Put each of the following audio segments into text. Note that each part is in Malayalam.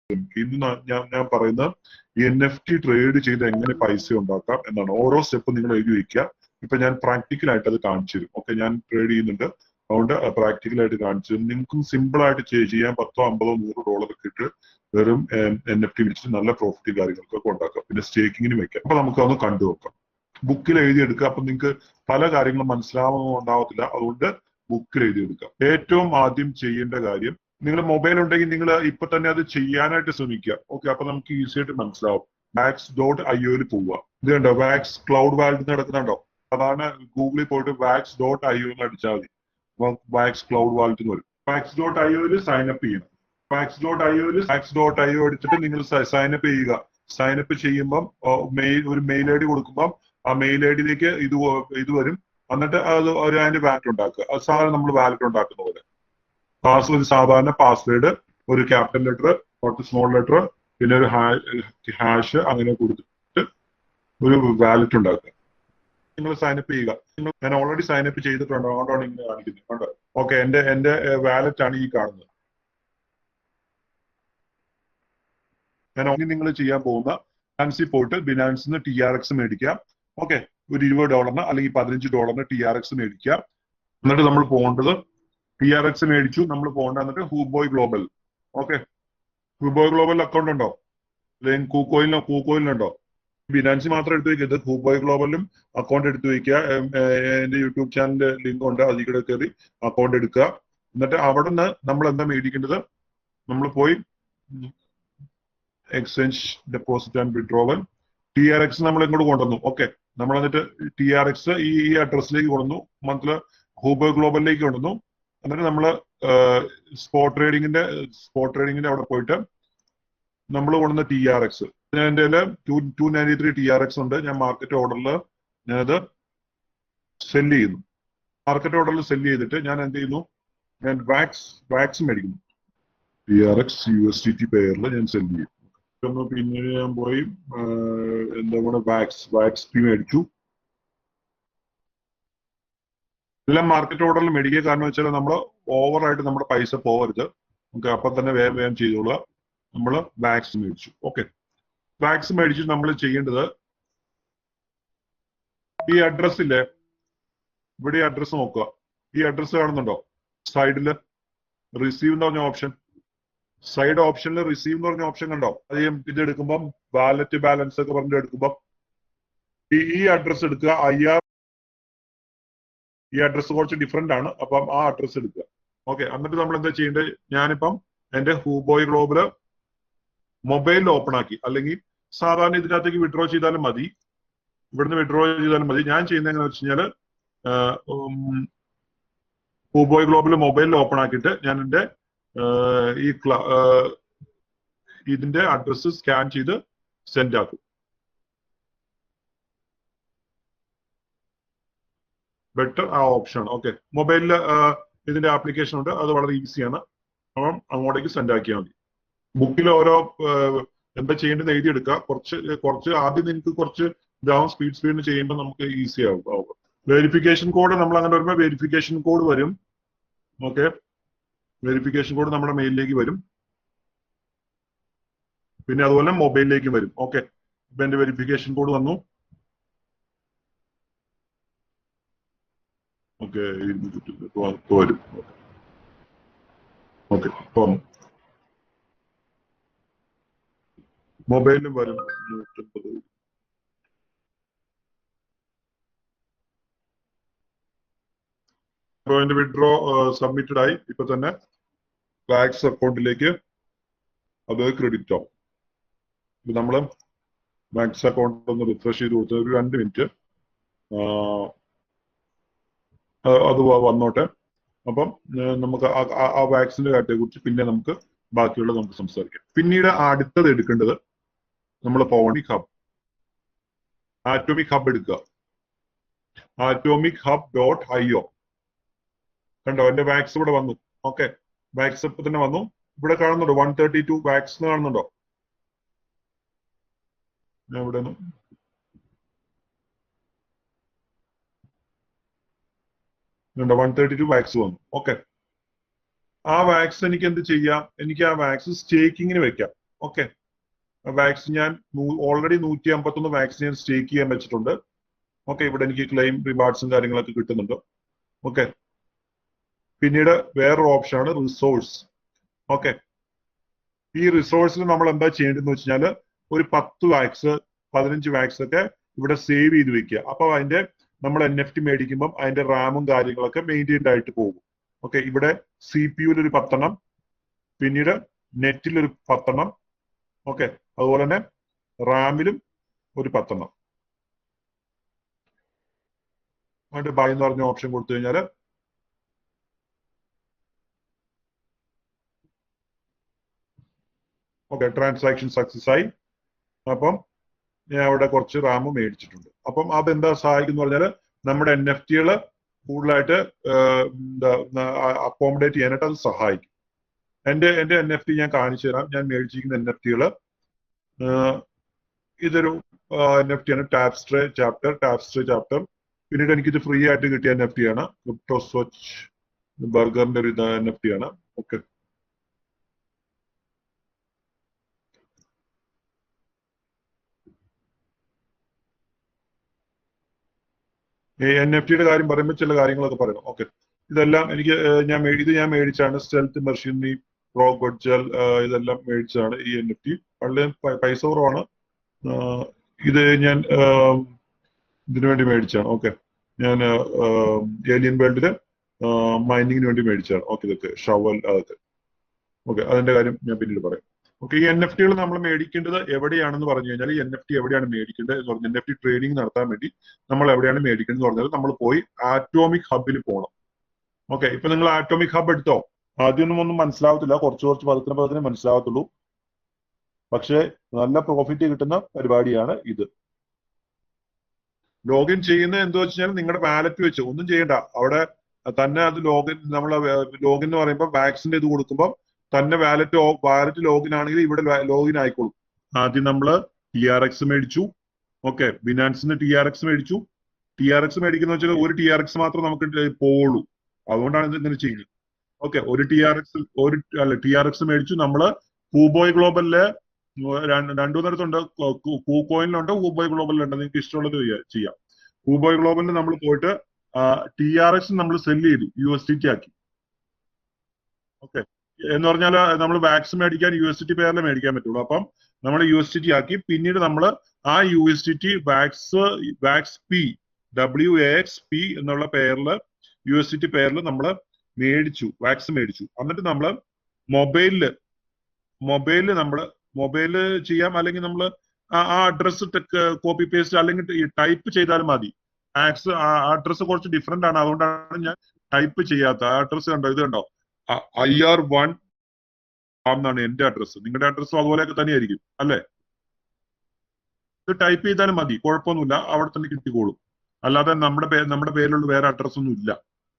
ഇന്ന് ഞാൻ പറയുന്ന NFT ട്രേഡ് ചെയ്ത് എങ്ങനെ പൈസ ഉണ്ടാക്കാം എന്നാണ്. ഓരോ സ്റ്റെപ്പ് നിങ്ങൾ എഴുതി വയ്ക്കുക. ഇപ്പൊ ഞാൻ പ്രാക്ടിക്കൽ ആയിട്ട് അത് കാണിച്ചു തരും. ഓക്കെ, ഞാൻ ട്രേഡ് ചെയ്യുന്നുണ്ട്, അതുകൊണ്ട് പ്രാക്ടിക്കൽ ആയിട്ട് കാണിച്ചു തരും. നിങ്ങൾക്കും സിമ്പിൾ ആയിട്ട് ചെയ്യാൻ $10, $50, $100 ഒക്കെ ഇട്ട് വെറും NFT വിളിച്ചിട്ട് നല്ല പ്രോഫിറ്റ് കാര്യങ്ങൾക്കൊക്കെ ഉണ്ടാക്കാം. പിന്നെ സ്റ്റേക്കിങ്ങിന് വെക്കാം. അപ്പൊ നമുക്ക് അതൊന്ന് കണ്ടു നോക്കാം. ബുക്കിൽ എഴുതിയെടുക്കുക. അപ്പൊ നിങ്ങൾക്ക് പല കാര്യങ്ങളും മനസ്സിലാവുന്നുണ്ടാവത്തില്ല, അതുകൊണ്ട് ബുക്കിൽ എഴുതിയെടുക്കാം. ഏറ്റവും ആദ്യം ചെയ്യേണ്ട കാര്യം, നിങ്ങൾ മൊബൈൽ ഉണ്ടെങ്കിൽ നിങ്ങൾ ഇപ്പൊ തന്നെ അത് ചെയ്യാനായിട്ട് ശ്രമിക്കുക. ഓക്കെ, അപ്പൊ നമുക്ക് ഈസി ആയിട്ട് മനസ്സിലാവും. wax.ioയിൽ പോവുക. ഇത് കണ്ടോ, വാക്സ് ക്ലൗഡ് വാലറ്റ് നടക്കുന്നുണ്ടോ? അതാണ് ഗൂഗിളിൽ പോയിട്ട് wax.io എന്ന് അടിച്ചാൽ മതി. വാക്സ് ക്ലൗഡ് വാലറ്റ് എന്ന് വരും. wax.ioയിൽ സൈൻ അപ്പ് ചെയ്യണം. wax.io അടിച്ചിട്ട് നിങ്ങൾ സൈൻ അപ്പ് ചെയ്യുക. സൈൻ അപ്പ് ചെയ്യുമ്പം ഒരു മെയിൽ ഐ ഡി കൊടുക്കുമ്പം ആ മെയിൽ ഐ ഡിയിലേക്ക് ഇത് വരും. എന്നിട്ട് അത് അതിന്റെ വാലറ്റ് ഉണ്ടാക്കുക. അത് സാധാരണ നമ്മൾ വാലറ്റ് ഉണ്ടാക്കുന്ന പോലെ പാസ്വേഡ്, സാധാരണ പാസ്വേഡ്, ഒരു ക്യാപിറ്റൽ ലെറ്റർ, കുറച്ച് സ്മോൾ ലെറ്റർ, പിന്നെ ഒരു ഹാഷ് അങ്ങനെ കൊടുത്തിട്ട് ഒരു വാലറ്റ് ഉണ്ടാക്കുക. നിങ്ങൾ സൈനപ്പ് ചെയ്യുക. ഞാൻ ഓൾറെഡി സൈനപ്പ് ചെയ്തിട്ടുണ്ട്, അതുകൊണ്ടാണ് ഇങ്ങനെ കാണിക്കുന്നത്. കണ്ടോ? ഓക്കെ, എന്റെ വാലറ്റ് ആണ് ഈ കാണുന്നത്. ഞാൻ ഓൺലി നിങ്ങൾ ചെയ്യാൻ പോകുന്ന ബിനാൻസിൽ പോയിട്ട് ബിനാൻസിന് TRX മേടിക്കുക. ഓക്കെ, ഒരു $20 അല്ലെങ്കിൽ $15 TRX മേടിക്കുക. എന്നിട്ട് നമ്മൾ പോകേണ്ടത് TRX മേടിച്ചു, നമ്മൾ പോകേണ്ട എന്നിട്ട് ഹൂബോയ് ഗ്ലോബൽ. ഓക്കെ, ഹൂബോയ് ഗ്ലോബൽ അക്കൗണ്ട് ഉണ്ടോ? അല്ലെങ്കിൽ കൂക്കോയിലുണ്ടോ? ബിനാൻസി മാത്രം എടുത്തു വയ്ക്കരുത്, ഹൂബോയ് ഗ്ലോബലും അക്കൗണ്ട് എടുത്തു വയ്ക്കുക. എന്റെ യൂട്യൂബ് ചാനലിന്റെ ലിങ്ക് ഉണ്ട്, അതിൽ കൂടെ കയറി അക്കൗണ്ട് എടുക്കുക. എന്നിട്ട് അവിടെ നിന്ന് നമ്മൾ എന്താ മേടിക്കേണ്ടത്? നമ്മൾ പോയി exchange deposit and withdrawal TRX നമ്മൾ ഇങ്ങോട്ട് കൊണ്ടുവന്നു. ഓക്കെ, നമ്മൾ എന്നിട്ട് TRX ഈ അഡ്രസ്സിലേക്ക് കൊണ്ടുവന്നു, മന്ത്ലി ഹൂബോയ് ഗ്ലോബലിലേക്ക് കൊണ്ടുവന്നു. എന്നിട്ട് നമ്മൾ സ്പോട്ട് ട്രേഡിങ്ങിന്റെ അവിടെ പോയിട്ട് നമ്മൾ കൊണ്ടുവന്ന TRX, എൻ്റെ 293 TRX ഉണ്ട്. ഞാൻ മാർക്കറ്റ് ഓർഡറിൽ ഞാനത് സെല് ചെയ്യുന്നു. മാർക്കറ്റ് ഓർഡറിൽ സെല് ചെയ്തിട്ട് ഞാൻ എന്ത് ചെയ്യുന്നു? ഞാൻ വാക്സ് മേടിക്കുന്നു. TRX USDT പെയറിൽ ഞാൻ സെല് ചെയ്യും. പിന്നെ ഞാൻ പോയി എന്താ കൂടെ വാക്സ് പി മേടിച്ചു. എല്ലാം മാർക്കറ്റ് ഓർഡറിൽ മേടിക്കുക. കാരണം വെച്ചാൽ നമ്മൾ ഓവറായിട്ട് നമ്മുടെ പൈസ പോകരുത്. നമുക്ക് അപ്പം തന്നെ വേഗം ചെയ്തോളുക. നമ്മൾ വാക്സ് മേടിച്ചു. ഓക്കെ, വാക്സ് മേടിച്ച് നമ്മൾ ചെയ്യേണ്ടത്, ഈ അഡ്രസ്സില്ലേ, ഇവിടെ അഡ്രസ്സ് നോക്കുക. ഈ അഡ്രസ്സ് കാണുന്നുണ്ടോ സൈഡിൽ? റിസീവ് എന്ന് പറഞ്ഞ ഓപ്ഷൻ, സൈഡ് ഓപ്ഷനിൽ റിസീവ് എന്ന് പറഞ്ഞ ഓപ്ഷൻ കണ്ടോ? അധികം ഇത് എടുക്കുമ്പം വാലറ്റ് ബാലൻസ് ഒക്കെ പറഞ്ഞിട്ട് എടുക്കുമ്പം ഈ അഡ്രസ്സ് എടുക്കുക. ഈ അഡ്രസ്സ് കുറച്ച് ഡിഫറെന്റ് ആണ്, അപ്പം ആ അഡ്രസ്സ് എടുക്കുക. ഓക്കെ, എന്നിട്ട് നമ്മൾ എന്താ ചെയ്യേണ്ടത്? ഞാനിപ്പം എന്റെ ഹൂബോയ് ഗ്ലോബല് മൊബൈലിൽ ഓപ്പൺ ആക്കി, അല്ലെങ്കിൽ സാധാരണ ഇതിനകത്തേക്ക് വിഡ്രോ ചെയ്താലും മതി, ഇവിടുന്ന് വിഡ്രോ ചെയ്താലും മതി. ഞാൻ ചെയ്യുന്നത് എങ്ങനെയാണെന്ന് വെച്ച് കഴിഞ്ഞാൽ ഹൂബോയ് ഗ്ലോബല് മൊബൈലിൽ ഓപ്പൺ ആക്കിയിട്ട് ഞാൻ എന്റെ ഇതിന്റെ അഡ്രസ്സ് സ്കാൻ ചെയ്ത് സെൻഡ് ആക്കും. ബെറ്റർ ആ ഓപ്ഷൻ ആണ്. ഓക്കെ, മൊബൈലിൽ ഇതിന്റെ ആപ്ലിക്കേഷൻ ഉണ്ട്, അത് വളരെ ഈസിയാണ്. അപ്പം അങ്ങോട്ടേക്ക് സെൻഡ് ആക്കിയാൽ മതി. ബുക്കിൽ ഓരോ എന്താ ചെയ്യേണ്ടത് എഴുതിയെടുക്കുക. കുറച്ച് ആദ്യം നിങ്ങൾക്ക് കുറച്ച് ഇതാവും, സ്പീഡിന് ചെയ്യുമ്പോൾ നമുക്ക് ഈസി ആവും. വെരിഫിക്കേഷൻ കോഡ് നമ്മൾ അങ്ങനെ വരുമ്പോൾ വെരിഫിക്കേഷൻ കോഡ് വരും. ഓക്കെ, വെരിഫിക്കേഷൻ കോഡ് നമ്മുടെ മെയിലിലേക്ക് വരും, പിന്നെ അതുപോലെ മൊബൈലിലേക്ക് വരും. ഓക്കെ, ഇപ്പൊ എന്റെ വെരിഫിക്കേഷൻ കോഡ് വന്നു. ഓക്കെ, വരും. ഓക്കെ, ഇപ്പം മൊബൈലിലും വരും 150. അപ്പോൾ എന്റെ വിഡ്രോ സബ്മിറ്റഡ് ആയി. ഇപ്പൊ തന്നെ വാക്സ് അക്കൗണ്ടിലേക്ക് അത് ക്രെഡിറ്റ് ആവും. ഇത് നമ്മൾ വാക്സ് അക്കൗണ്ട് ഒന്ന് റിഫ്രഷ് ചെയ്ത് കൊടുത്ത് ഒരു 2 മിനിറ്റ് അത് വന്നോട്ടെ. അപ്പം നമുക്ക് ആ വാക്സിന്റെ കാര്യത്തെ കുറിച്ച് പിന്നെ നമുക്ക് ബാക്കിയുള്ളത് നമുക്ക് സംസാരിക്കാം. പിന്നീട് അടുത്തത് എടുക്കേണ്ടത് നമ്മൾ ആറ്റോമിക് ഹബ് എടുക്കുക. atomichub.io കണ്ടോ? എന്റെ വാക്സ് ഇവിടെ വന്നു. ഓക്കെ, വാക്സ് ഇപ്പൊ തന്നെ വന്നു. ഇവിടെ കാണുന്നുണ്ടോ 132 വാക്സ് കാണുന്നുണ്ടോ? ഞാൻ ഇവിടെ 132 വാക്സ് വന്നു. ഓക്കെ, ആ വാക്സ് എനിക്ക് എന്ത് ചെയ്യാം? എനിക്ക് ആ വാക്സ് സ്റ്റേക്കിങ്ങിന് വെക്കാം. ഓക്കെ, വാക്സിൻ ഞാൻ ഓൾറെഡി 151 വാക്സിൻ ഞാൻ സ്റ്റേക്ക് ചെയ്യാൻ വെച്ചിട്ടുണ്ട്. ഓക്കെ, ഇവിടെ എനിക്ക് ക്ലെയിം റിവാർഡ്സും കാര്യങ്ങളൊക്കെ കിട്ടുന്നുണ്ട്. ഓക്കെ, പിന്നീട് വേറൊരു ഓപ്ഷനാണ് റിസോഴ്സ്. ഓക്കെ, ഈ റിസോഴ്സിൽ നമ്മൾ എന്താ ചെയ്യേണ്ടതെന്ന് വെച്ച് കഴിഞ്ഞാൽ ഒരു 10 വാക്സ് 15 വാക്സ് ഒക്കെ ഇവിടെ സേവ് ചെയ്ത് വെക്കുക. അപ്പൊ അതിന്റെ നമ്മൾ NFT മേടിക്കുമ്പോൾ അതിന്റെ റാമും കാര്യങ്ങളൊക്കെ മെയിൻറ്റെയിൻഡ് ആയിട്ട് പോകും. ഓക്കെ, ഇവിടെ CPU-ൽ ഒരു 10 എണ്ണം, പിന്നീട് നെറ്റിൽ ഒരു 10 എണ്ണം. ഓക്കെ, അതുപോലെ തന്നെ റാമിലും ഒരു 10 എണ്ണം. അതിന്റെ ബൈ എന്ന് പറഞ്ഞ ഓപ്ഷൻ കൊടുത്തു കഴിഞ്ഞാൽ ഓക്കെ, ട്രാൻസാക്ഷൻ സക്സസ് ആയി. അപ്പം ഞാൻ അവിടെ കുറച്ച് റാം മേടിച്ചിട്ടുണ്ട്. അപ്പം അതെന്താ സഹായിക്കുന്നു പറഞ്ഞാൽ നമ്മുടെ NFT-കൾ കൂടുതലായിട്ട് അക്കോമഡേറ്റ് ചെയ്യാനായിട്ട് അത് സഹായിക്കും. എന്റെ NFT ഞാൻ കാണിച്ചു തരാം. ഞാൻ മേടിച്ചിരിക്കുന്ന NFT-കൾ ഇതൊരു NFT ആണ്, ടാപ്സ്ട്രേ ചാപ്റ്റർ. പിന്നീട് എനിക്കിത് ഫ്രീ ആയിട്ട് കിട്ടിയ NFT ആണ്. ക്രിപ്റ്റോ സ്വച്ച് ബർഗറിന്റെ ഒരു NFT ആണ്. ഓക്കെ, ഈ NFT-യുടെ കാര്യം പറയുമ്പോൾ ചില കാര്യങ്ങളൊക്കെ പറയണം. ഓക്കെ, ഇതെല്ലാം എനിക്ക് ഞാൻ മേടിച്ചാണ്. സ്റ്റെൽത്ത് മെർഷിനി പ്രോ ഗോഡ്ജൽ ഇതെല്ലാം മേടിച്ചാണ്. ഈ NFT വളരെ പൈസ കുറവാണ്. ഇത് ഞാൻ ഇതിനു വേണ്ടി മേടിച്ചാണ്. ഓക്കെ, ഞാൻ ഏലിയൻ വേൾഡില് മൈനിങ്ങിന് വേണ്ടി മേടിച്ചാണ്. ഓക്കെ, ഇതൊക്കെ ഷവൽ അതൊക്കെ. ഓക്കെ, അതിന്റെ കാര്യം ഞാൻ പിന്നീട് പറയാം. ഓക്കെ, ഈ NFT-കൾ നമ്മൾ മേടിക്കേണ്ടത് എവിടെയാണെന്ന് പറഞ്ഞു കഴിഞ്ഞാൽ ഈ NFT എവിടെയാണ് മേടിക്കേണ്ടത് എന്ന് പറഞ്ഞാൽ NFT ട്രേഡിംഗ് നടത്താൻ വേണ്ടി നമ്മൾ എവിടെയാണ് മേടിക്കേണ്ടത് എന്ന് പറഞ്ഞാൽ നമ്മൾ പോയി ആറ്റോമിക് ഹബിൽ പോകണം. ഓക്കെ, ഇപ്പൊ നിങ്ങൾ ആറ്റോമിക് ഹബ് എടുത്തോ? ആദ്യമൊന്നും മനസ്സിലാവത്തില്ല, കുറച്ച് പതുക്കെ മനസ്സിലാവത്തുള്ളൂ. പക്ഷെ നല്ല പ്രോഫിറ്റ് കിട്ടുന്ന പരിപാടിയാണ് ഇത്. ലോഗിൻ ചെയ്യുന്നത് എന്താ വെച്ച് കഴിഞ്ഞാൽ നിങ്ങളുടെ വാലറ്റ് വെച്ച് ഒന്നും ചെയ്യണ്ട. അവിടെ തന്നെ അത് ലോഗിൻ എന്ന് പറയുമ്പോൾ വാക്സിന്റെ ഇത് കൊടുക്കുമ്പോൾ തന്നെ വാലറ്റ് ലോഗിൻ ആണെങ്കിൽ ഇവിടെ ലോഗിൻ ആയിക്കോളും. ആദ്യം നമ്മൾ TRX മേടിച്ചു. ഓക്കെ, ബിനാൻസിന് TRX മേടിച്ചു. TRX മേടിക്കുന്ന വെച്ചാൽ ഒരു TRX മാത്രം നമുക്ക് പോവുള്ളൂ. അതുകൊണ്ടാണ് ഇത് ഇങ്ങനെ ചെയ്യുന്നത്. ഓക്കെ, ഒരു TRX മേടിച്ചു. നമ്മള് കൂബോയ് ഗ്ലോബലിലെ രണ്ടു തരത്തുണ്ട്. കൂകോയിനിലുണ്ട്, കൂബോയ് ഗ്ലോബലിലുണ്ട്. നിങ്ങൾക്ക് ഇഷ്ടമുള്ളത് ചെയ്യാം. കൂബോയ് ഗ്ലോബലിൽ നമ്മൾ പോയിട്ട് TRX നമ്മൾ സെല് ചെയ്തു, USDT ആക്കി. ഓക്കെ, എന്ന് പറഞ്ഞാൽ നമ്മൾ വാക്സിൻ മേടിക്കാൻ USDT പേരിൽ മേടിക്കാൻ പറ്റുള്ളൂ. അപ്പം നമ്മൾ USDT ആക്കി. പിന്നീട് നമ്മൾ ആ USDT WAXP എന്നുള്ള പേരിൽ USDT പേരിൽ നമ്മൾ വാക്സിൻ മേടിച്ചു. എന്നിട്ട് നമ്മൾ മൊബൈലില് ചെയ്യാം, അല്ലെങ്കിൽ നമ്മൾ ആ അഡ്രസ് കോപ്പി പേസ്റ്റ് അല്ലെങ്കിൽ ടൈപ്പ് ചെയ്താലും മതി. അഡ്രസ് കുറച്ച് ഡിഫറെന്റ് ആണ്, അതുകൊണ്ടാണ് ഞാൻ ടൈപ്പ് ചെയ്യാത്ത. ആ അഡ്രസ് കണ്ടോ? ഇത് കണ്ടോ? IR1 എന്നാണ് എന്റെ അഡ്രസ്സ്. നിങ്ങളുടെ അഡ്രസ്സും അതുപോലെയൊക്കെ തന്നെയായിരിക്കും അല്ലെ? ഇത് ടൈപ്പ് ചെയ്താലും മതി, കുഴപ്പമൊന്നുമില്ല, അവിടെ തന്നെ കിട്ടിക്കോളും. അല്ലാതെ നമ്മുടെ പേരിലുള്ള വേറെ അഡ്രസ് ഒന്നും ഇല്ല.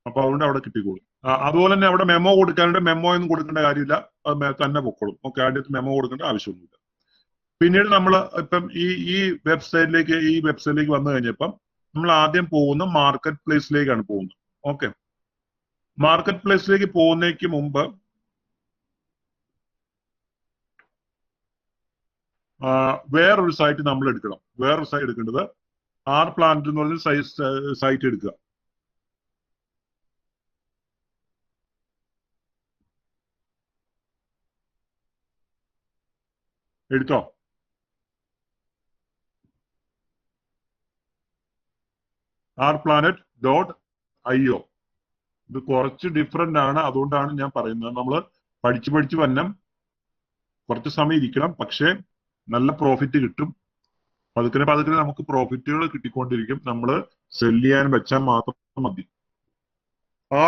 അപ്പൊ അതുകൊണ്ട് അവിടെ കിട്ടിക്കോളും. അതുപോലെ തന്നെ അവിടെ മെമ്മോ കൊടുക്കാനുണ്ട്. മെമ്മോ ഒന്നും കൊടുക്കേണ്ട കാര്യമില്ല, അത് തന്നെ പൊക്കോളും. ഓക്കെ, ആദ്യത്തെ മെമ്മോ കൊടുക്കേണ്ട ആവശ്യമൊന്നുമില്ല. പിന്നീട് നമ്മൾ ഇപ്പം ഈ വെബ്സൈറ്റിലേക്ക് വന്നു കഴിഞ്ഞപ്പം നമ്മൾ ആദ്യം പോകുന്ന മാർക്കറ്റ് പ്ലേസിലേക്കാണ് പോകുന്നത്. ഓക്കെ, മാർക്കറ്റ് പ്ലേസിലേക്ക് പോകുന്നതിന് മുമ്പ് വേറൊരു സൈറ്റ് നമ്മൾ എടുക്കണം. വേറൊരു സൈറ്റ് എടുക്കേണ്ടത് RPlanet എന്ന് പറഞ്ഞ സൈറ്റ് എടുക്കുക. എടുത്തോ? RPlanet.io. ഇത് കുറച്ച് ഡിഫറെന്റ് ആണ്, അതുകൊണ്ടാണ് ഞാൻ പറയുന്നത്. നമ്മൾ പഠിച്ച് വന്നം കുറച്ച് സമയം ഇരിക്കണം, പക്ഷെ നല്ല പ്രോഫിറ്റ് കിട്ടും. പതുക്കെ നമുക്ക് പ്രോഫിറ്റുകൾ കിട്ടിക്കൊണ്ടിരിക്കും. നമ്മൾ സെല് ചെയ്യാൻ വെച്ചാൽ മാത്രം മതി.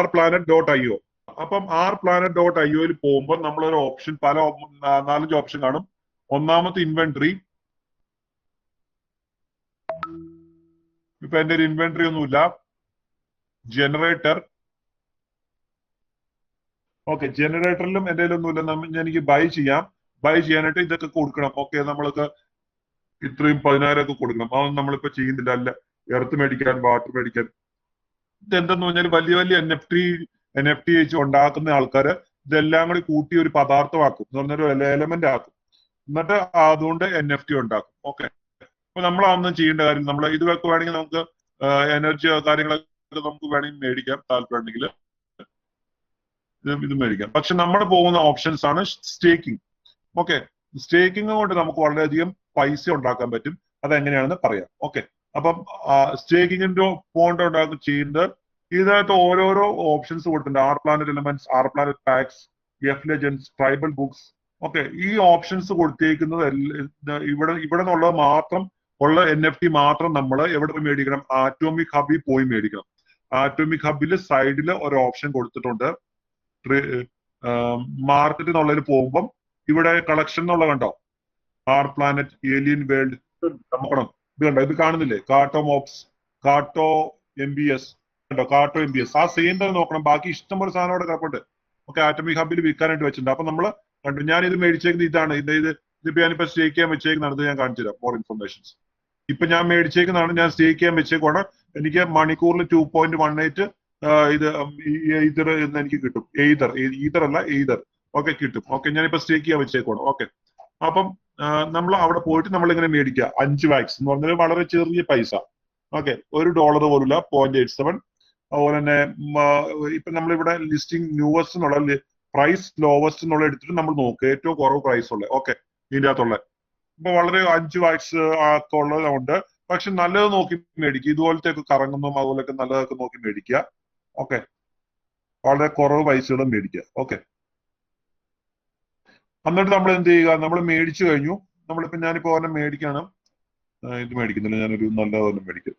RPlanet.io. അപ്പം RPlanet.ioയിൽ പോകുമ്പോൾ നമ്മളൊരു ഓപ്ഷൻ 4-5 ഓപ്ഷൻ കാണും. ഒന്നാമത്തെ ഇൻവെന്ററി. ഇപ്പൊ എന്റെ ഒരു ഇൻവെന്ററി ഒന്നുമില്ല. ജനറേറ്റർ. ഓക്കെ, ജനറേറ്ററിലും എന്റെ ഒന്നുമില്ല. എനിക്ക് ബൈ ചെയ്യാനായിട്ട് ഇതൊക്കെ കൊടുക്കണം. ഓക്കെ, നമ്മൾക്ക് ഇത്രയും 10,000 ഒക്കെ കൊടുക്കണം. അതൊന്നും നമ്മളിപ്പോ ചെയ്യുന്നില്ല. അല്ല, എർത്ത് മേടിക്കാൻ, വാട്ടർ മേടിക്കാൻ. ഇതെന്തെന്ന് പറഞ്ഞാൽ വലിയ NFT ഉണ്ടാക്കുന്ന ആൾക്കാര് ഇതെല്ലാം കൂടി കൂട്ടി ഒരു പദാർത്ഥമാക്കും. എന്ന് പറഞ്ഞാൽ ഒരു എലമെന്റ് ആക്കും. എന്നിട്ട് അതുകൊണ്ട് NFT ഉണ്ടാക്കും. ഓക്കെ, അപ്പൊ നമ്മളതൊന്നും ചെയ്യേണ്ട കാര്യം, നമ്മൾ ഇതൊക്കെ വേണമെങ്കിൽ നമുക്ക് എനർജി കാര്യങ്ങളൊക്കെ നമുക്ക് വേണമെങ്കിൽ മേടിക്കാം, താല്പര്യമുണ്ടെങ്കിൽ ഇത് മേടിക്കാം. പക്ഷെ നമ്മൾ പോകുന്ന ഓപ്ഷൻസ് ആണ് സ്റ്റേക്കിംഗ്. ഓക്കെ, സ്റ്റേക്കിംഗ് കൊണ്ട് നമുക്ക് വളരെയധികം പൈസ ഉണ്ടാക്കാൻ പറ്റും. അതെങ്ങനെയാണെന്ന് പറയാം. ഓക്കെ, അപ്പം സ്റ്റേക്കിങ്ങിന്റെ പോണ്ട് ഉണ്ടാക്കി ചെയ്യുന്നത് ഇതിനകത്ത് ഓരോരോ ഓപ്ഷൻസ് കൊടുത്തിട്ടുണ്ട്. Our planet elements, our planet packs, F legends, tribal books. Okay, ഈ ഓപ്ഷൻസ് കൊടുത്തേക്കുന്നത് ഇവിടെ നിന്നുള്ളത് മാത്രം ഉള്ള NFT മാത്രം നമ്മൾ എവിടെ പോയി മേടിക്കണം? ആറ്റോമിക് ഹബിൽ പോയി മേടിക്കണം. ആറ്റോമിക് ഹബിൽ സൈഡിൽ ഒരു ഓപ്ഷൻ കൊടുത്തിട്ടുണ്ട്. മാർക്കറ്റ് എന്നുള്ളതിൽ പോകുമ്പം ഇവിടെ കളക്ഷൻ എന്നുള്ള കണ്ടോ? ആർ പ്ലാനറ്റ്, ഏലിയൻ വേൾഡ്, നോക്കണം. ഇത് കണ്ടോ? ഇത് കാണുന്നില്ലേ? കാർട്ടോ മോപ്സ്, കാർട്ടോ MBS കണ്ടോ? കാർട്ടോ MBS ആ സെയിം തന്നെ നോക്കണം. ബാക്കി ഇഷ്ടംപോലെ സാധനം അവിടെ കിടപ്പുണ്ട്. ഓക്കെ, ആറ്റോമിക് ഹബിൽ വിൽക്കാനായിട്ട് വെച്ചിട്ടുണ്ട്. അപ്പൊ നമ്മൾ കണ്ടു. ഞാൻ ഇത് മേടിച്ചേക്കുന്നത് ഇതാണ്. ഇതിപ്പോ ഞാനിപ്പോ സ്റ്റേക്ക് ചെയ്യാൻ വെച്ചേക്കുന്നതാണ്. ഞാൻ കാണിച്ചു തരാം മോർ ഇൻഫർമേഷൻസ്. ഇപ്പൊ ഞാൻ മേടിച്ചേക്കുന്നതാണ്. ഞാൻ സ്റ്റേക്ക് ചെയ്യാൻ വെച്ചേക്കുവാണ്. എനിക്ക് മണിക്കൂറിൽ 2.18 ഇത് ഈതർ എന്ന് എനിക്ക് കിട്ടും. ഈതർ അല്ല, ഈതർ. ഓക്കെ, കിട്ടും. ഓക്കെ, ഞാനിപ്പോ സ്റ്റേക്ക് ചെയ്യാൻ വെച്ചേക്കുവാണ്. ഓക്കെ, അപ്പം നമ്മൾ അവിടെ പോയിട്ട് നമ്മൾ ഇങ്ങനെ മേടിക്കുക. 5 വാക്സ് എന്ന് പറഞ്ഞാൽ വളരെ ചെറിയ പൈസ. ഓക്കെ, $1 പോലുമില്ല, 0.87. അതുപോലെ തന്നെ ഇപ്പൊ നമ്മളിവിടെ ലിസ്റ്റിംഗ് ന്യൂവസ്റ്റ് എന്നുള്ള പ്രൈസ് ലോവസ്റ്റ് എന്നുള്ള എടുത്തിട്ട് നമ്മൾ നോക്കുക. ഏറ്റവും കുറവ് പ്രൈസ് ഉള്ളത്. ഓക്കെ, ഇതിൻ്റെ അകത്തുള്ള ഇപ്പൊ വളരെ 5 വാക്സ് ഉള്ളതുണ്ട്. പക്ഷെ നല്ലത് നോക്കി മേടിക്കുക. ഇതുപോലത്തെ ഒക്കെ കറങ്ങുന്നതും അതുപോലൊക്കെ നല്ലതൊക്കെ നോക്കി മേടിക്കുക. ഓക്കെ, വളരെ കുറവ് പൈസകളും മേടിക്കുക. ഓക്കെ, എന്നിട്ട് നമ്മൾ എന്ത് ചെയ്യുക? നമ്മൾ മേടിച്ചു കഴിഞ്ഞു. നമ്മളിപ്പോ ഞാനിപ്പോ ഒരെണ്ണം മേടിക്കണം. ഇത് മേടിക്കുന്നില്ല, ഞാനൊരു നല്ല ഒരെണ്ണം മേടിക്കും.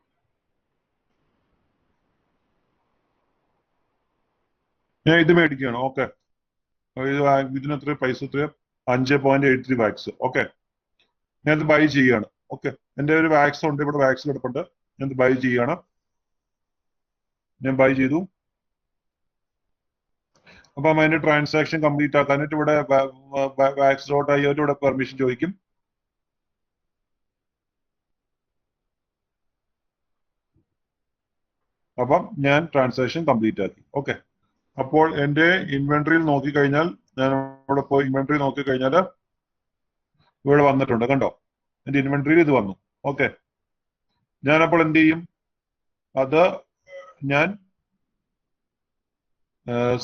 ഞാൻ ഇത് മേടിക്കുകയാണ്. ഓക്കെ, ഇതിന് എത്ര പൈസ? എത്രയോ? 5.83 വാക്സ്. ഓക്കെ, ഞാനിത് ബൈ ചെയ്യുകയാണ്. ഓക്കെ, എൻ്റെ ഒരു വാക്സ് ഉണ്ട് ഇവിടെ, വാക്സ് കിടപ്പുണ്ട്. ഞാനിത് ബൈ ചെയ്യുകയാണ്. ഞാൻ ബൈ ചെയ്തു. അപ്പം അതിന്റെ ട്രാൻസാക്ഷൻ കംപ്ലീറ്റ് ആക്കാനായിട്ട് ഇവിടെ vax.io ഇവിടെ പെർമിഷൻ ചോദിക്കും. അപ്പം ഞാൻ ട്രാൻസാക്ഷൻ കംപ്ലീറ്റ് ആക്കി. ഓക്കെ, അപ്പോൾ എൻ്റെ ഇൻവെന്ററിയിൽ നോക്കിക്കഴിഞ്ഞാൽ, ഞാൻ ഇവിടെ പോയി ഇൻവെന്ററി നോക്കിക്കഴിഞ്ഞാൽ ഇവിടെ വന്നിട്ടുണ്ട്. കണ്ടോ? എൻ്റെ ഇൻവെന്ററിയിൽ ഇത് വന്നു. ഓക്കെ, ഞാനപ്പോൾ എന്ത് ചെയ്യും? അത് ഞാൻ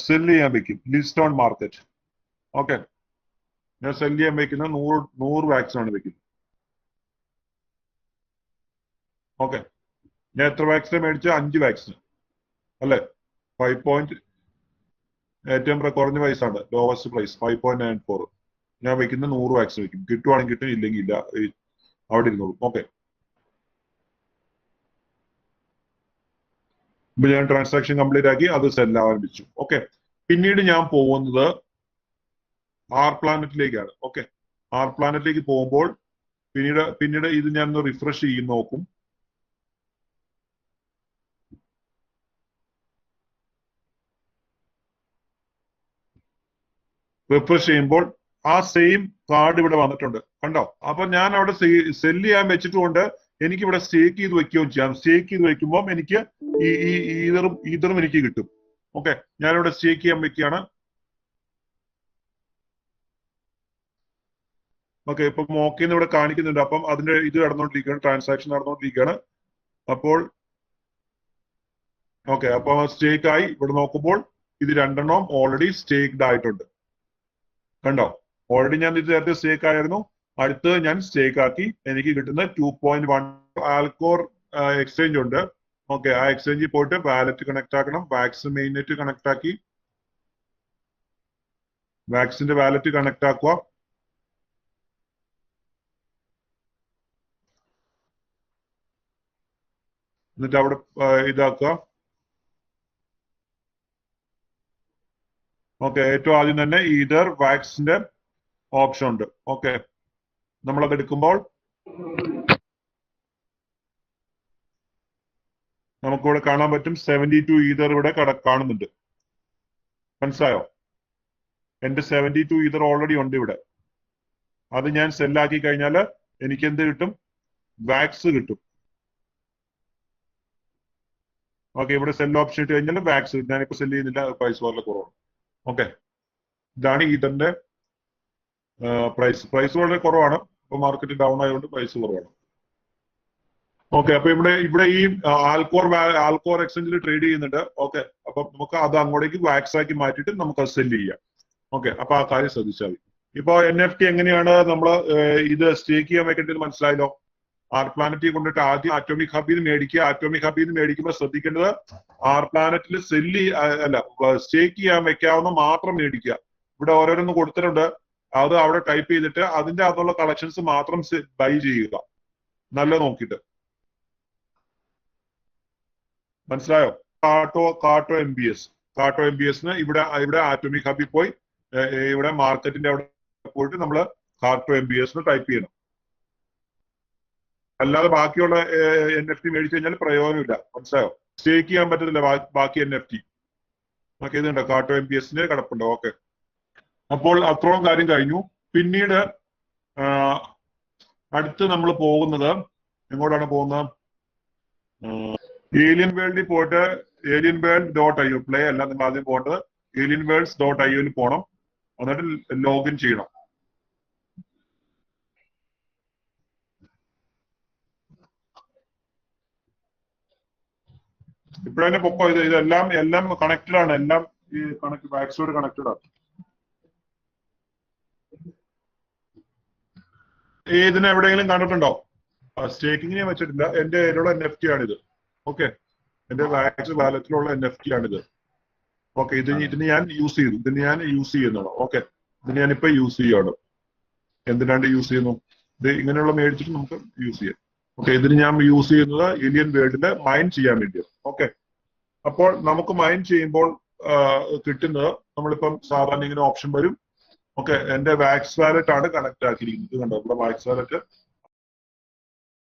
സെല് ചെയ്യാൻ വെക്കും. List on market. ഓക്കെ, ഞാൻ സെല് ചെയ്യാൻ വെക്കുന്ന 100 വാക്സ് ആണ് വെക്കുന്നത്. ഓക്കെ, ഞാൻ എത്ര വാക്സിന് മേടിച്ച? 5 വാക്സിന് അല്ലെ? 5. ഏറ്റവും കുറഞ്ഞ പ്രൈസ് ആണ്, ലോവസ്റ്റ് പ്രൈസ് 5.94. ഞാൻ വെക്കുന്ന 100 വാക്സിന് വെക്കും. കിട്ടുവാണെങ്കിൽ കിട്ടും, ഇല്ലെങ്കിൽ ഇല്ല, അവിടെ ഇരുന്നോളൂ. ഓക്കെ, ഇപ്പൊ ഞാൻ ട്രാൻസാക്ഷൻ കംപ്ലീറ്റ് ആക്കി, അത് സെല് ആരംഭിച്ചു. ഓക്കെ, പിന്നീട് ഞാൻ പോകുന്നത് ആർ പ്ലാനറ്റിലേക്കാണ്. ഓക്കെ, ആർ പ്ലാനറ്റിലേക്ക് പോകുമ്പോൾ പിന്നീട് ഇത് ഞാൻ ഒന്ന് റിഫ്രഷ് ചെയ്ത് നോക്കും. റിഫ്രഷ് ചെയ്യുമ്പോൾ ആ സെയിം കാർഡ് ഇവിടെ വന്നിട്ടുണ്ട്. കണ്ടോ? അപ്പൊ ഞാൻ അവിടെ സെല് ചെയ്യാൻ വെച്ചിട്ടുണ്ട്. എനിക്ക് ഇവിടെ സ്റ്റേക്ക് ചെയ്ത് വെക്കുകയും ചെയ്യാം. സ്റ്റേക്ക് ചെയ്ത് വെക്കുമ്പോൾ എനിക്ക് ഈ ഈതറും എനിക്ക് കിട്ടും. ഓക്കെ, ഞാനിവിടെ സ്റ്റേക്ക് ചെയ്യാൻ വെക്കുകയാണ്. ഓക്കെ, ഇപ്പൊ മോക്കിന്ന് ഇവിടെ കാണിക്കുന്നുണ്ട്. അപ്പം അതിന്റെ ഇത് നടന്നുകൊണ്ടിരിക്കുകയാണ്, ട്രാൻസാക്ഷൻ നടന്നുകൊണ്ടിരിക്കുകയാണ്. അപ്പോൾ ഓക്കെ, അപ്പൊ സ്റ്റേക്ക് ആയി. ഇവിടെ നോക്കുമ്പോൾ ഇത് രണ്ടെണ്ണം ഓൾറെഡി സ്റ്റേക്ഡ് ആയിട്ടുണ്ട്. കണ്ടോ? ഓൾറെഡി ഞാൻ ഇത് നേരത്തെ സ്റ്റേക്ക് ആയിരുന്നു. അടുത്ത് ഞാൻ സ്റ്റേക്ക് ആക്കി. എനിക്ക് കിട്ടുന്ന 2.1 ആൽക്കോർ എക്സ്ചേഞ്ച് ഉണ്ട്. ഓക്കെ, ആ എക്സ്ചേഞ്ചിൽ പോയിട്ട് വാലറ്റ് കണക്ട് ആക്കണം. വാക്സ് മെയിൻനെറ്റ് കണക്ട് ആക്കി, വാക്സിന്റെ വാലറ്റ് കണക്ട് ആക്കുക. എന്നിട്ട് അവിടെ ഇതാക്കുക. ഓക്കെ, ഏറ്റവും ആദ്യം തന്നെ ഈതർ വാക്സിന്റെ ഓപ്ഷൻ ഉണ്ട്. ഓക്കെ, നമ്മളത് എടുക്കുമ്പോൾ നമുക്കിവിടെ കാണാൻ പറ്റും 72 ഈതർ ഇവിടെ കാണുന്നുണ്ട്. മനസ്സിലായോ? എന്റെ 72 ഈതർ ഓൾറെഡി ഉണ്ട് ഇവിടെ. അത് ഞാൻ സെല്ലാക്കി കഴിഞ്ഞാൽ എനിക്ക് എന്ത് കിട്ടും? വാക്സ് കിട്ടും. ഓക്കെ, ഇവിടെ സെൽ ഓപ്ഷൻ ഇട്ട് കഴിഞ്ഞാൽ വാക്സ് കിട്ടും. ഞാനിപ്പോ സെല് ചെയ്യുന്നില്ല, പ്രൈസ് വളരെ കുറവാണ്. ഓക്കെ, ഇതാണ് ഈതറിന്റെ പ്രൈസ് വളരെ കുറവാണ്. ഇപ്പൊ മാർക്കറ്റ് ഡൗൺ ആയതുകൊണ്ട് പ്രൈസ് കുറവാണ്. ഓക്കെ, അപ്പൊ ഇവിടെ ഈ ആൽക്കോർ എക്സ്ചേഞ്ചിൽ ട്രേഡ് ചെയ്യുന്നുണ്ട്. ഓക്കെ, അപ്പൊ നമുക്ക് അത് അങ്ങോട്ടേക്ക് വാക്സ് ആക്കി മാറ്റിയിട്ട് നമുക്ക് അത് സെല് ചെയ്യാം. ഓക്കെ, അപ്പൊ ആ കാര്യം ശ്രദ്ധിച്ചാൽ മതി. ഇപ്പൊ NFT എങ്ങനെയാണ് നമ്മൾ ഇത് സ്റ്റേക്ക് ചെയ്യാൻ വെക്കേണ്ടത് മനസ്സിലായല്ലോ. ആർ പ്ലാനറ്റിൽ കൊണ്ടിട്ട് ആദ്യം ആറ്റോമിക് ഹബിൽ നിന്ന് മേടിക്കുക. ആറ്റോമിക് ഹബിൽ നിന്ന് മേടിക്കുമ്പോൾ ശ്രദ്ധിക്കേണ്ടത് ആർ പ്ലാനറ്റിൽ അല്ല സ്റ്റേക്ക് ചെയ്യാൻ വെക്കാവുന്ന മാത്രം മേടിക്കുക. ഇവിടെ ഓരോരൊന്ന് കൊടുത്തിട്ടുണ്ട്, അത് അവിടെ ടൈപ്പ് ചെയ്തിട്ട് അതിന്റെ അകത്തുള്ള കളക്ഷൻസ് മാത്രം ബൈ ചെയ്യുക, നല്ല നോക്കിയിട്ട്. മനസ്സിലായോ? കാട്ടോ MBS ഇവിടെ ആറ്റോമിക് ഹബിൽ പോയി ഇവിടെ മാർക്കറ്റിന്റെ അവിടെ പോയിട്ട് നമ്മൾ കാർട്ടോ MBS ടൈപ്പ് ചെയ്യണം. അല്ലാതെ ബാക്കിയുള്ള NFT മേടിച്ചു കഴിഞ്ഞാൽ പ്രയോജനമില്ല. മനസ്സിലായോ? സ്റ്റേക്ക് ചെയ്യാൻ പറ്റത്തില്ല ബാക്കി NFT. ഓക്കെ, ഇതുണ്ടോ കാർട്ടോ MBS കിടപ്പുണ്ട്. ഓക്കെ, അപ്പോൾ അത്രയും കാര്യം കഴിഞ്ഞു. പിന്നീട് അടുത്ത് നമ്മൾ പോകുന്നത് എങ്ങോട്ടാണ് പോകുന്നത്? ഏലിയൻ വേൾഡിൽ പോയിട്ട് alienworld.io പ്ലേ അല്ല, നിങ്ങൾ ആദ്യം പോകേണ്ടത് alienworlds.io പോകണം. എന്നിട്ട് ലോഗിൻ ചെയ്യണം. ഇപ്പോഴന്നെ പൊക്കോ. ഇതെല്ലാം കണക്റ്റഡ് ആണ്. എല്ലാം ഈ വാക്സോട് കണക്റ്റഡ് ആണ്. ഇതിനെ എവിടെയെങ്കിലും കണ്ടിട്ടുണ്ടോ? സ്റ്റേക്കിങ്ങിനെ വെച്ചിട്ടില്ല. എന്റെ കയ്യിലുള്ള NFT ആണിത്. ഓക്കെ, എന്റെ വാക്സ് വാലറ്റിലുള്ള NFT ആണിത്. ഓക്കെ, ഇതിന് ഞാൻ യൂസ് ചെയ്യുന്നതാണ്. ഓക്കെ, ഇതിന് ഞാനിപ്പോ യൂസ് ചെയ്യാണ്. എന്തിനാണ്ട് യൂസ് ചെയ്യുന്നു? ഇത് ഇങ്ങനെയുള്ള മേടിച്ചിട്ട് നമുക്ക് യൂസ് ചെയ്യാം. ഓക്കെ, ഇതിന് ഞാൻ യൂസ് ചെയ്യുന്നത് ഏലിയൻ വേൾഡില് മൈൻ ചെയ്യാൻ വേണ്ടിയാണ്. ഓക്കെ, അപ്പോൾ നമുക്ക് മൈൻ ചെയ്യുമ്പോൾ കിട്ടുന്നത് നമ്മളിപ്പം സാധാരണ ഇങ്ങനെ ഓപ്ഷൻ വരും. ഓക്കെ, എന്റെ വാക്സ് വാലറ്റ് ആണ് കണക്ട് ആക്കിയിരിക്കുന്നത്. ഇത് കണ്ടോ, ഇവിടെ വാക്സ് വാലറ്റ്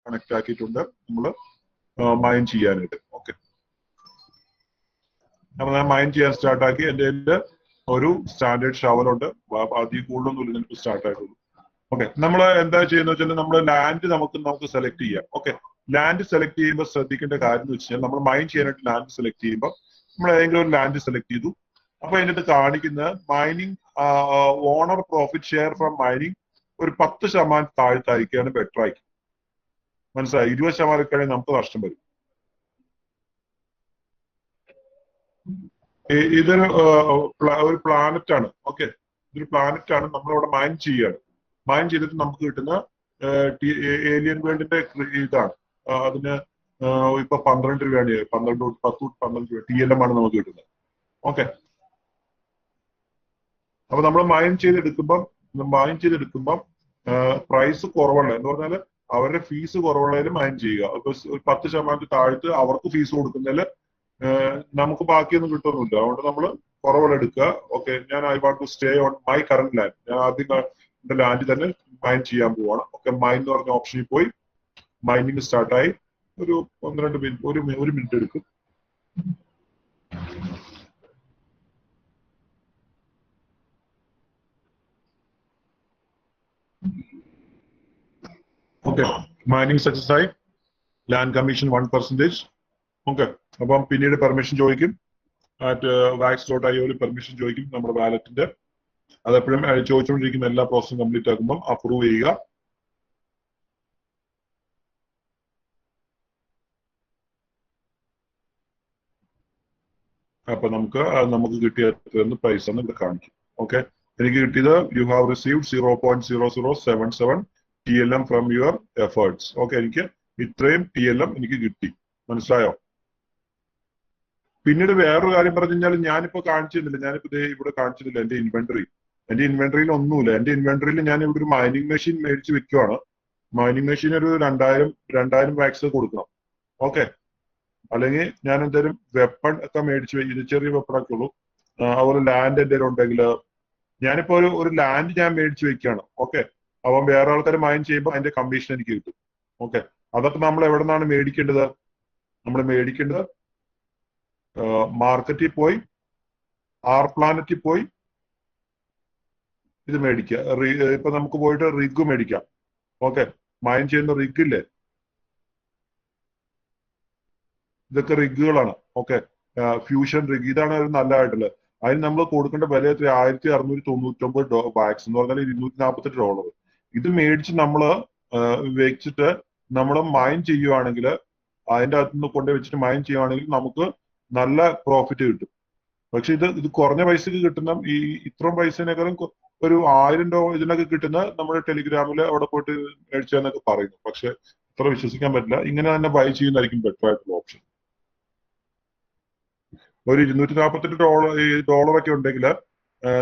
കണക്ട് ആക്കിയിട്ടുണ്ട് നമ്മൾ മൈൻ ചെയ്യാനായിട്ട്. ഓക്കെ, അപ്പൊ ഞാൻ മൈൻ ചെയ്യാൻ സ്റ്റാർട്ട് ആക്കി. എന്റെ ഒരു സ്റ്റാൻഡേർഡ് ഷവലുണ്ട്, അതിൽ കൂടുതലൊന്നും എനിക്ക് സ്റ്റാർട്ട് ആയിട്ടുള്ളൂ. ഓക്കെ, നമ്മൾ എന്താ ചെയ്യുന്ന വെച്ചാൽ നമ്മൾ ലാൻഡ് നമുക്ക് സെലക്ട് ചെയ്യാം. ഓക്കെ, ലാൻഡ് സെലക്ട് ചെയ്യുമ്പോൾ ശ്രദ്ധിക്കേണ്ട കാര്യം എന്ന് വെച്ചാൽ നമ്മൾ മൈൻ ചെയ്യാനായിട്ട് ലാൻഡ് സെലക്ട് ചെയ്യുമ്പോൾ നമ്മൾ ഏതെങ്കിലും ഒരു ലാൻഡ് സെലക്ട് ചെയ്തു. അപ്പൊ അതിനകത്ത് കാണിക്കുന്നത് mining owner profit share from mining ഒരു 10% താഴ്ത്തായിരിക്കുകയാണ് ബെറ്റർ ആയിരിക്കും. മനസ്സിലായി? 20% കഴിയുമ്പോൾ നമുക്ക് നഷ്ടം വരും. ഇതൊരു ഒരു പ്ലാനറ്റ് ആണ്. ഓക്കെ, ഇതൊരു പ്ലാനറ്റ് ആണ്. നമ്മളിവിടെ മൈൻ ചെയ്യാണ്. മൈൻ ചെയ്തിട്ട് നമുക്ക് കിട്ടുന്ന ഏലിയൻ വേൾഡിന്റെ ഇതാണ്. അതിന് ഇപ്പൊ 12 രൂപയാണ്. 10-12 രൂപ TLM ആണ് നമുക്ക് കിട്ടുന്നത്. ഓക്കെ, അപ്പൊ നമ്മൾ മൈൻ ചെയ്തെടുക്കുമ്പം പ്രൈസ് കുറവുള്ള എന്ന് പറഞ്ഞാൽ അവരുടെ ഫീസ് കുറവുള്ളതിൽ മൈൻ ചെയ്യുക. ഇപ്പൊ 10% താഴ്ത്ത് അവർക്ക് ഫീസ് കൊടുക്കുന്നതിൽ നമുക്ക് ബാക്കിയൊന്നും കിട്ടുന്നില്ല. അതുകൊണ്ട് നമ്മൾ കുറവുള്ള എടുക്കുക. ഓക്കെ, ഞാൻ I want to stay on my current land. ഞാൻ ആദ്യം എന്റെ ലാൻഡിൽ തന്നെ മൈൻ ചെയ്യാൻ പോവാണ്. ഓക്കെ, മൈൻ എന്ന് പറഞ്ഞ ഓപ്ഷനിൽ പോയി മൈനിങ് സ്റ്റാർട്ടായി. ഒരു 1-2 മിനിറ്റ്, ഒരു മിനിറ്റ് എടുക്കും. ഓക്കെ, മൈനിങ് സക്സസ് ആയി. Land commission 1%. ഓക്കെ, അപ്പം പിന്നീട് പെർമിഷൻ ചോദിക്കും. wax.io പെർമിഷൻ ചോദിക്കും നമ്മുടെ വാലറ്റിന്റെ. അതെപ്പോഴും ചോദിച്ചുകൊണ്ടിരിക്കുന്ന എല്ലാ പ്രോസസും കംപ്ലീറ്റ് ആക്കുമ്പോൾ അപ്രൂവ് ചെയ്യുക. അപ്പൊ നമുക്ക് കിട്ടിയ പ്രൈസ് ആണ് ഇവിടെ കാണിക്കും. ഓക്കെ, എനിക്ക് കിട്ടിയത് you have received 0.0077 TLM from your efforts. Okay, എനിക്ക് ഇത്രയും TLM എനിക്ക് കിട്ടി. മനസ്സിലായോ? പിന്നീട് വേറൊരു കാര്യം പറഞ്ഞു കഴിഞ്ഞാൽ ഞാനിപ്പോ കാണിച്ചിരുന്നില്ല. ഞാനിപ്പോ ഇവിടെ കാണിച്ചിട്ടില്ല എന്റെ ഇൻവെന്ററിയിൽ ഒന്നുമില്ല. എന്റെ ഇൻവെന്ററിയിൽ ഞാൻ ഇവിടെ ഒരു മൈനിങ് മെഷീൻ മേടിച്ച് വെക്കുവാണ്. മൈനിങ് മെഷീൻ ഒരു 2000 വാക്സ് കൊടുക്കണം. ഓക്കെ, അല്ലെങ്കിൽ ഞാൻ എന്തെങ്കിലും വെപ്പൺ ഒക്കെ മേടിച്ച് ഇത് ചെറിയ വെപ്പണൊക്കെ ഉള്ളൂ. അതുപോലെ ലാൻഡ് എന്തെങ്കിലും ഉണ്ടെങ്കിൽ ഞാനിപ്പോ ഒരു ലാൻഡ് ഞാൻ മേടിച്ച് വെക്കുകയാണ്. ഓക്കെ, അപ്പം വേറെ ആൾക്കാർ മൈൻ ചെയ്യുമ്പോൾ അതിന്റെ കമ്മീഷൻ എനിക്ക് കിട്ടും. ഓക്കെ, അതൊക്കെ നമ്മൾ എവിടെ നിന്നാണ് മേടിക്കേണ്ടത്? നമ്മൾ മേടിക്കേണ്ടത് മാർക്കറ്റിൽ പോയി ആർ പ്ലാനറ്റിൽ പോയി ഇത് മേടിക്കുക. ഇപ്പൊ നമുക്ക് പോയിട്ട് റിഗ് മേടിക്കാം. ഓക്കെ, മൈൻ ചെയ്യുന്ന റിഗ് ഇല്ലേ, ഇതൊക്കെ റിഗുകളാണ്. ഓക്കെ, ഫ്യൂഷൻ റിഗ്, ഇതാണ് ഒരു നല്ലതായിട്ടുള്ളത്. അതിന് നമ്മൾ കൊടുക്കേണ്ട വില എത്ര? $1699 എന്ന് പറഞ്ഞാൽ $248. ഇത് മേടിച്ച് നമ്മൾ വെച്ചിട്ട് നമ്മൾ മൈൻ ചെയ്യുവാണെങ്കിൽ, അതിന്റെ അകത്ത് നിന്ന് കൊണ്ടുപോയി വെച്ചിട്ട് മൈൻ ചെയ്യുവാണെങ്കിൽ നമുക്ക് നല്ല പ്രോഫിറ്റ് കിട്ടും. പക്ഷെ ഇത് കുറഞ്ഞ പൈസക്ക് കിട്ടുന്ന ഈ ഇത്രയും പൈസേനേക്കാളും ഒരു $1000 ഇതിനൊക്കെ കിട്ടുന്ന നമ്മുടെ ടെലിഗ്രാമിൽ അവിടെ പോയിട്ട് മേടിച്ചെന്നൊക്കെ പറയുന്നു. പക്ഷെ അത്ര വിശ്വസിക്കാൻ പറ്റില്ല. ഇങ്ങനെ തന്നെ ബൈ ചെയ്യുന്നതായിരിക്കും ബെറ്റർ ആയിട്ടുള്ള ഓപ്ഷൻ. ഒരു $248 ഒക്കെ ഉണ്ടെങ്കിൽ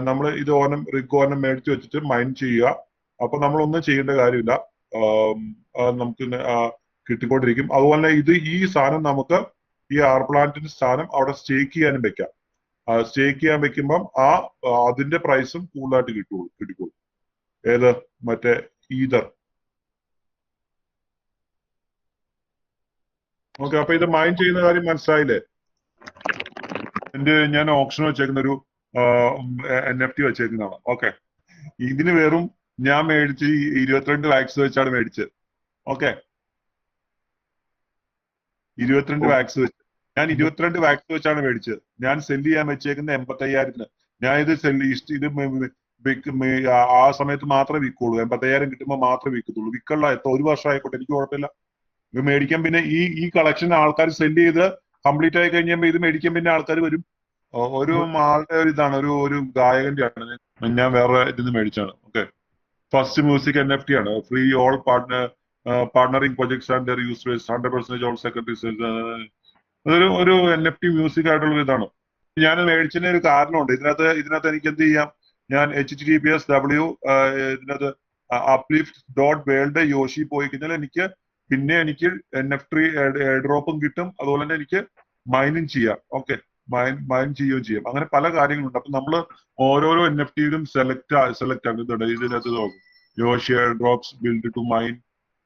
നമ്മൾ ഇത് റിഗ് ഓനം മേടിച്ച് വെച്ചിട്ട് മൈൻ ചെയ്യുക. അപ്പൊ നമ്മളൊന്നും ചെയ്യേണ്ട കാര്യമില്ല, നമുക്ക് കിട്ടിക്കൊണ്ടിരിക്കും. അതുപോലെ ഈ സാധനം നമുക്ക് ഈ ആർ പ്ലാന്റിന്റെ സാധനം അവിടെ സ്റ്റേക്ക് ചെയ്യാനും വെക്കാം. സ്റ്റേക്ക് ചെയ്യാൻ വെക്കുമ്പം അതിന്റെ പ്രൈസും കൂടുതലായിട്ട് കിട്ടിക്കോളും. ഏത് മറ്റേ ഈതർ. ഓക്കെ, അപ്പൊ ഇത് മൈൻ ചെയ്യുന്ന കാര്യം മനസ്സിലായില്ലേ? ഞാൻ ഓപ്ഷൻ വെച്ചേക്കുന്ന ഒരു NFT വെച്ചേക്കുന്നതാണ്. ഓക്കെ, ഇതിന് വെറും ഞാൻ മേടിച്ച് 22 വാക്സ് വെച്ചാണ് മേടിച്ചത്. ഓക്കെ, 22 വാക്സ് വെച്ച് ഞാൻ 22 വാക്സ് വെച്ചാണ് മേടിച്ചത്. ഞാൻ സെല് ചെയ്യാൻ വെച്ചേക്കുന്ന 85,000. ഞാൻ ആ സമയത്ത് മാത്രമേ വിൽക്കുള്ളൂ. 85,000 കിട്ടുമ്പോൾ മാത്രമേ വിൽക്കത്തുള്ളൂ. വിൽക്കള്ള ഒരു വർഷം ആയിക്കോട്ടെ, എനിക്ക് കുഴപ്പമില്ല. ഇത് മേടിക്കാൻ പിന്നെ ഈ കളക്ഷൻ ആൾക്കാർ സെല് ചെയ്ത് കംപ്ലീറ്റ് ആയി കഴിഞ്ഞാൽ ഇത് മേടിക്കാൻ പിന്നെ ആൾക്കാർ വരും. ഒരു ആളുടെ ഒരു ഇതാണ്, ഒരു ഗായകന്റെ ആണ്. ഞാൻ വേറെ ഇതിന് മേടിച്ചാണ്. ഓക്കെ, ഫസ്റ്റ് മ്യൂസിക് NFT ആണ്. Free all partnering projects and their users 100% all secretaries. ഒരു NFT മ്യൂസിക് ആയിട്ടുള്ള ഇതാണ്. ഞാൻ മേടിച്ചതിന് ഒരു കാരണമുണ്ട്. ഇതിനകത്ത് എനിക്ക് എന്ത് ചെയ്യാം? ഞാൻ HTTPS ഇതിനകത്ത് uplift.world യോഷി പോയി കഴിഞ്ഞാൽ എനിക്ക് NFT ഡ്രോപ്പും കിട്ടും. അതുപോലെ തന്നെ എനിക്ക് മൈനും ചെയ്യാം. ഓക്കെ, മൈൻ ചെയ്യുകയും ചെയ്യാം. അങ്ങനെ പല കാര്യങ്ങളുണ്ട്. അപ്പൊ നമ്മൾ ഓരോരോ NFTയിലും സെലക്ട് ആക്കുന്നുണ്ട്. ഇതിനകത്ത് നോക്കും, Yoshi drops build to mine.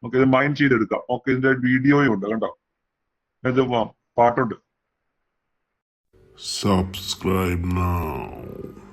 Okay, ഇത് മൈൻ ചെയ്തെടുക്കാം. ഓക്കെ, ഇതിന്റെ വീഡിയോയും ഉണ്ട്, കണ്ടോ? ഇത് പാട്ടുണ്ട്. Subscribe now.